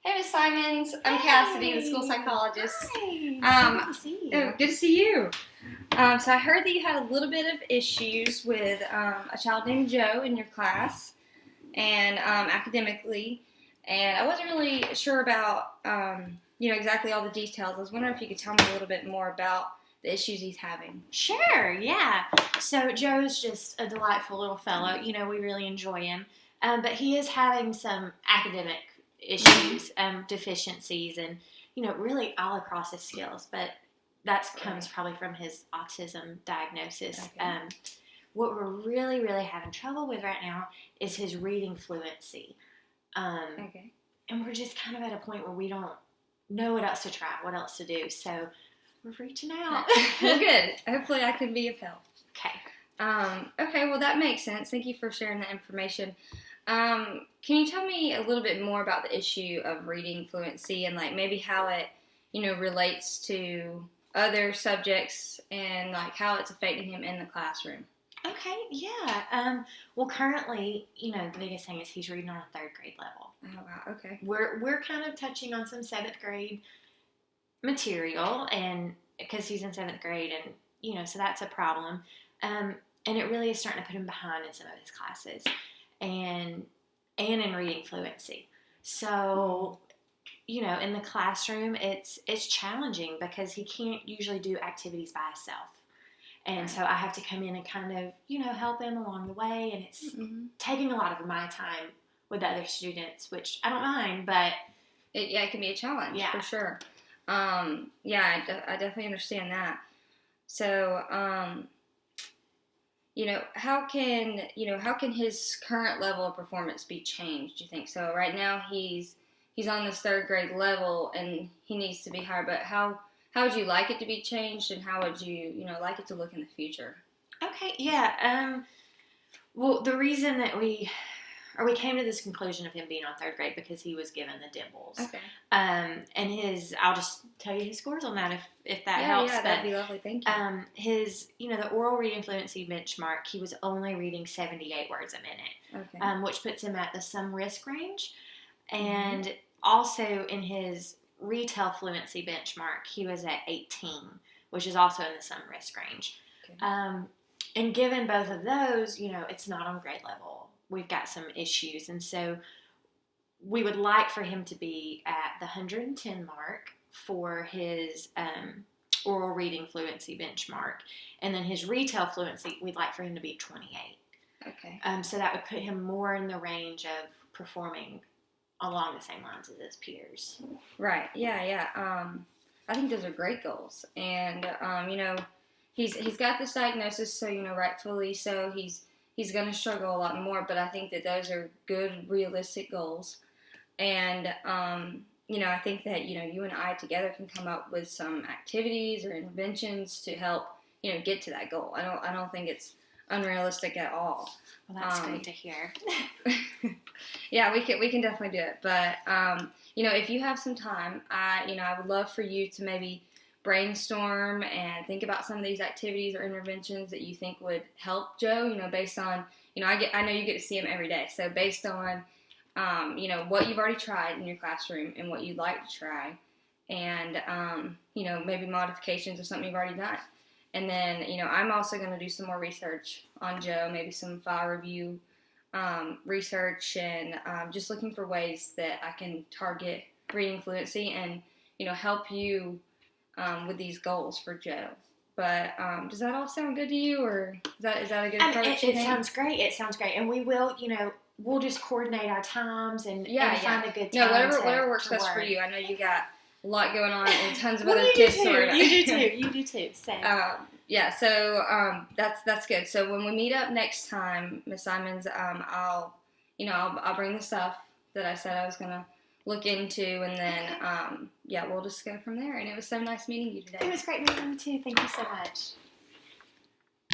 Hey, Miss Simons. I'm Cassidy, the school psychologist. Hi. Good to see you. Good to see you. So I heard that you had a little bit of issues with a child named Joe in your class, and academically, and I wasn't really sure about exactly all the details. I was wondering if you could tell me a little bit more about the issues he's having. Sure, yeah. So Joe's just a delightful little fellow. We really enjoy him. But he is having some academic issues, deficiencies, and, really all across his skills. But that comes probably from his autism diagnosis. Okay. What we're really, really having trouble with right now is his reading fluency. Okay. And we're just kind of at a point where we don't know what else to try, what else to do. So we're reaching out. Well, good. Hopefully I can be of help. Okay. Okay, well, that makes sense. Thank you for sharing that information. Can you tell me a little bit more about the issue of reading fluency and, maybe how it, relates to other subjects and, how it's affecting him in the classroom? Okay, yeah. Well, currently, the biggest thing is he's reading on a 3rd grade level. Oh, wow, okay. We're kind of touching on some 7th grade material, and because he's in 7th grade, and, so that's a problem. And it really is starting to put him behind in some of his classes, and in reading fluency. So, in the classroom, it's challenging because he can't usually do activities by himself. And so I have to come in and kind of, help him along the way, and it's taking a lot of my time with the other students, which I don't mind, but it can be a challenge, yeah, for sure. I definitely understand that. So, how can his current level of performance be changed, do you think? So right now he's on this 3rd grade level and he needs to be higher, but how would you like it to be changed, and how would you, like it to look in the future? Okay, yeah. Well, the reason that we came to this conclusion of him being on 3rd grade because he was given the dimples. Okay. And I'll just tell you his scores on that if that helps. Yeah, that'd be lovely. Thank you. His, the oral reading fluency benchmark, he was only reading 78 words a minute. Okay. Which puts him at the some risk range. And also in his retail fluency benchmark, he was at 18, which is also in the some risk range. Okay. And given both of those, it's not on grade level. We've got some issues, and so we would like for him to be at the 110 mark for his oral reading fluency benchmark, and then his retail fluency, we'd like for him to be 28. Okay. So that would put him more in the range of performing along the same lines as his peers. Right. Yeah. I think those are great goals, and he's got this diagnosis, so rightfully so. He's going to struggle a lot more, but I think that those are good, realistic goals. And, I think that, you and I together can come up with some activities or interventions to help, get to that goal. I don't think it's unrealistic at all. Well, that's great to hear. Yeah, we can definitely do it. But, if you have some time, I would love for you to maybe brainstorm and think about some of these activities or interventions that you think would help Joe, based on, I know you get to see him every day. So based on, what you've already tried in your classroom and what you'd like to try, and, maybe modifications of something you've already done. And then, I'm also going to do some more research on Joe, maybe some file review research, and just looking for ways that I can target reading fluency and, help you with these goals for Joe. But does that all sound good to you, or is that a good approach? It sounds great. It sounds great. And we will, we'll just coordinate our times and find a good time. No, whatever works best for you. I know you got a lot going on and tons of well, other kids. You do too. Same. So that's good. So when we meet up next time, Miss Simons, I'll bring the stuff that I said I was gonna look into, and then we'll just go from there. And it was so nice meeting you today. It was great meeting you too. Thank you so much.